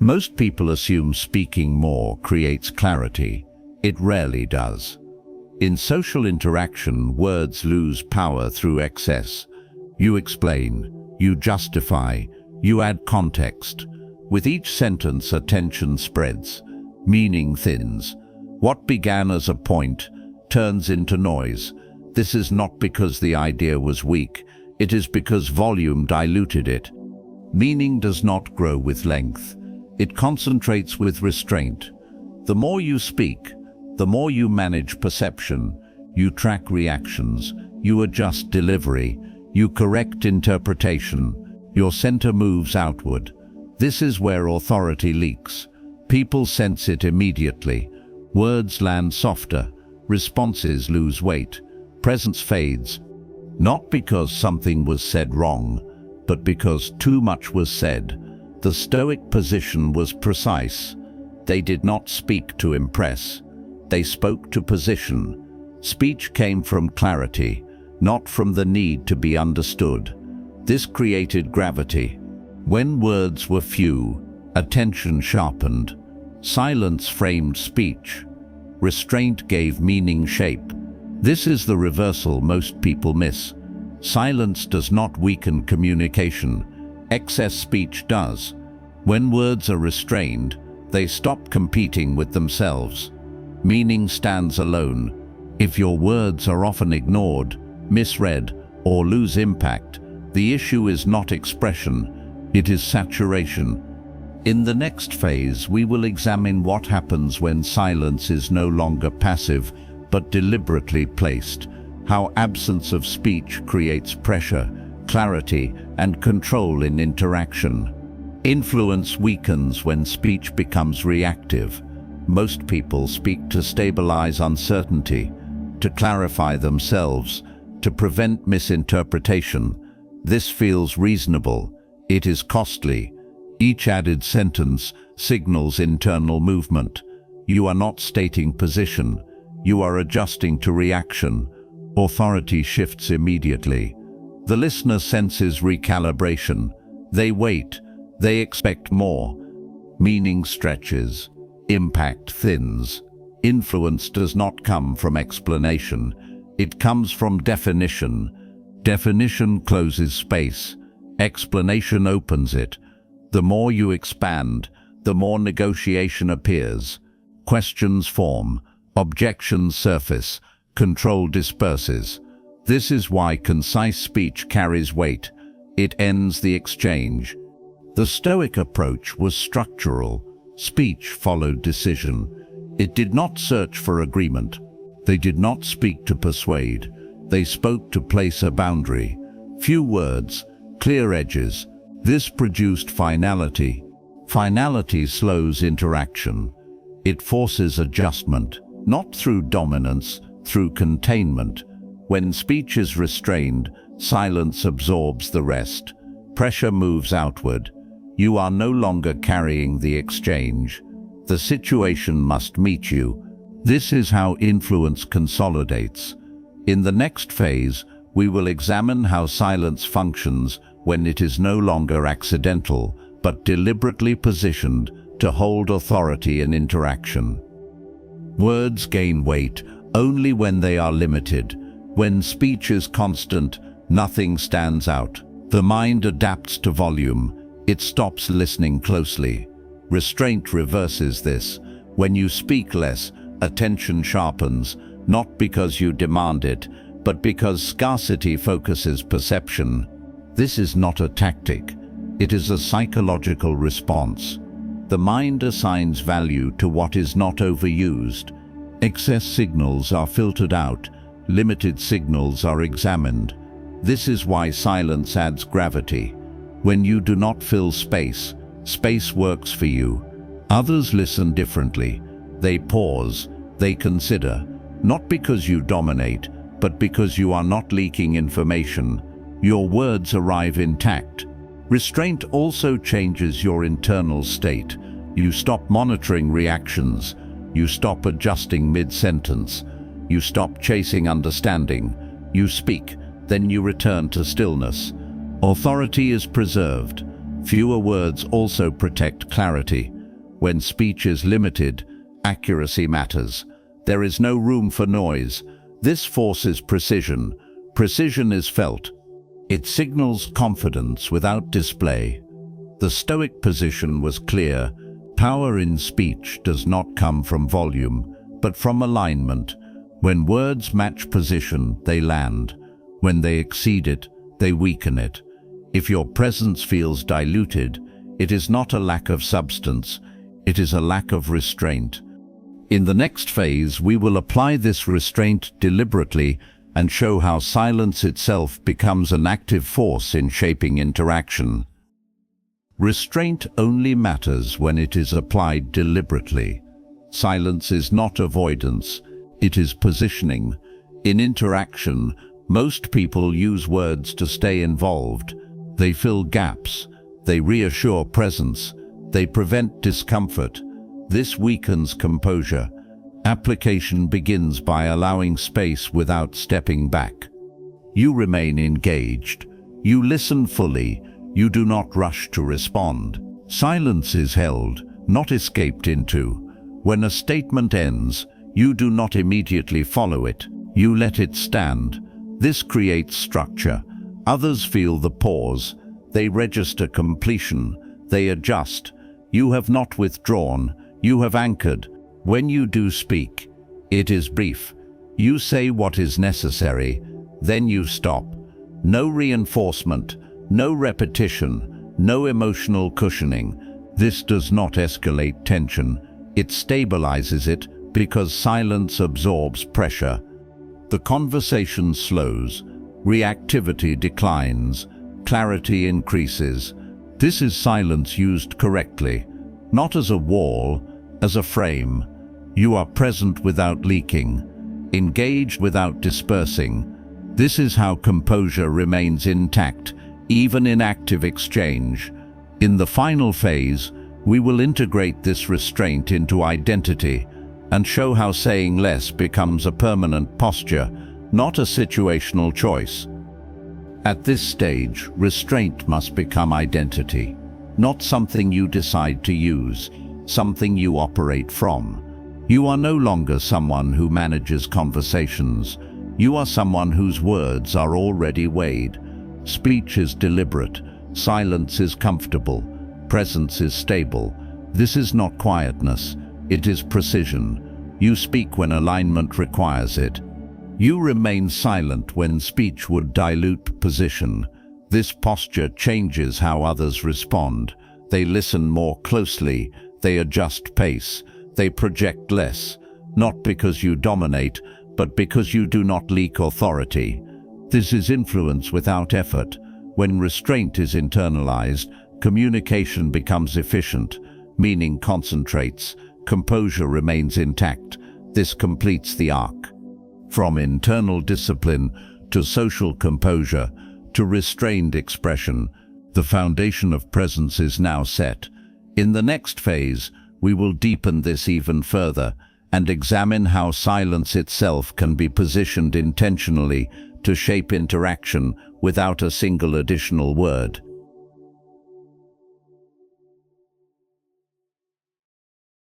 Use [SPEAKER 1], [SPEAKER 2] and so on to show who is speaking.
[SPEAKER 1] Most people assume speaking more creates clarity. It rarely does. In social interaction, words lose power through excess. You explain, you justify, you add context. With each sentence, attention spreads, meaning thins. What began as a point turns into noise. This is not because the idea was weak, it is because volume diluted it. Meaning does not grow with length. It concentrates with restraint. The more you speak, the more you manage perception, you track reactions, you adjust delivery, you correct interpretation, your center moves outward. This is where authority leaks. People sense it immediately. Words land softer, responses lose weight, presence fades. Not because something was said wrong, but because too much was said. The Stoic position was precise. They did not speak to impress. They spoke to position. Speech came from clarity, not from the need to be understood. This created gravity. When words were few, attention sharpened. Silence framed speech. Restraint gave meaning shape. This is the reversal most people miss. Silence does not weaken communication. Excess speech does. When words are restrained, they stop competing with themselves. Meaning stands alone. If your words are often ignored, misread, or lose impact, the issue is not expression, it is saturation. In the next phase, we will examine what happens when silence is no longer passive, but deliberately placed, how absence of speech creates pressure, clarity, and control in interaction. Influence weakens when speech becomes reactive. Most people speak to stabilize uncertainty, to clarify themselves, to prevent misinterpretation. This feels reasonable. It is costly. Each added sentence signals internal movement. You are not stating position. You are adjusting to reaction. Authority shifts immediately. The listener senses recalibration. They wait. They expect more. Meaning stretches. Impact thins. Influence does not come from explanation. It comes from definition. Definition closes space. Explanation opens it. The more you expand, the more negotiation appears. Questions form. Objections surface. Control disperses. This is why concise speech carries weight. It ends the exchange. The Stoic approach was structural. Speech followed decision. It did not search for agreement. They did not speak to persuade. They spoke to place a boundary. Few words, clear edges. This produced finality. Finality slows interaction. It forces adjustment, not through dominance, through containment. When speech is restrained, silence absorbs the rest. Pressure moves outward. You are no longer carrying the exchange. The situation must meet you. This is how influence consolidates. In the next phase, we will examine how silence functions when it is no longer accidental, but deliberately positioned to hold authority in interaction. Words gain weight only when they are limited. When speech is constant, nothing stands out. The mind adapts to volume. It stops listening closely. Restraint reverses this. When you speak less, attention sharpens, not because you demand it, but because scarcity focuses perception. This is not a tactic. It is a psychological response. The mind assigns value to what is not overused. Excess signals are filtered out. Limited signals are examined. This is why silence adds gravity. When you do not fill space, space works for you. Others listen differently. They pause, they consider, not because you dominate, but because you are not leaking information. Your words arrive intact. Restraint also changes your internal state. You stop monitoring reactions. You stop adjusting mid-sentence. You stop chasing understanding. You speak, then you return to stillness. Authority is preserved. Fewer words also protect clarity. When speech is limited, accuracy matters. There is no room for noise. This forces precision. Precision is felt. It signals confidence without display. The Stoic position was clear. Power in speech does not come from volume, but from alignment. When words match position, they land. When they exceed it, they weaken it. If your presence feels diluted, it is not a lack of substance, it is a lack of restraint. In the next phase, we will apply this restraint deliberately and show how silence itself becomes an active force in shaping interaction. Restraint only matters when it is applied deliberately. Silence is not avoidance, it is positioning. In interaction, most people use words to stay involved. They fill gaps, they reassure presence, they prevent discomfort. This weakens composure. Application begins by allowing space without stepping back. You remain engaged. You listen fully. You do not rush to respond. Silence is held, not escaped into. When a statement ends, you do not immediately follow it. You let it stand. This creates structure. Others feel the pause. They register completion. They adjust. You have not withdrawn. You have anchored. When you do speak, it is brief. You say what is necessary, then you stop. No reinforcement, no repetition, no emotional cushioning. This does not escalate tension. It stabilizes it because silence absorbs pressure. The conversation slows, reactivity declines, clarity increases. This is silence used correctly, not as a wall, as a frame. You are present without leaking, engaged without dispersing. This is how composure remains intact, even in active exchange. In the final phase, we will integrate this restraint into identity and show how saying less becomes a permanent posture, not a situational choice. At this stage, restraint must become identity, not something you decide to use, something you operate from. You are no longer someone who manages conversations. You are someone whose words are already weighed. Speech is deliberate, silence is comfortable, presence is stable. This is not quietness, it is precision. You speak when alignment requires it. You remain silent when speech would dilute position. This posture changes how others respond. They listen more closely, they adjust pace, they project less, not because you dominate, but because you do not leak authority. This is influence without effort. When restraint is internalized, communication becomes efficient, meaning concentrates, composure remains intact. This completes the arc. From internal discipline to social composure to restrained expression, the foundation of presence is now set. In the next phase, we will deepen this even further and examine how silence itself can be positioned intentionally to shape interaction without a single additional word.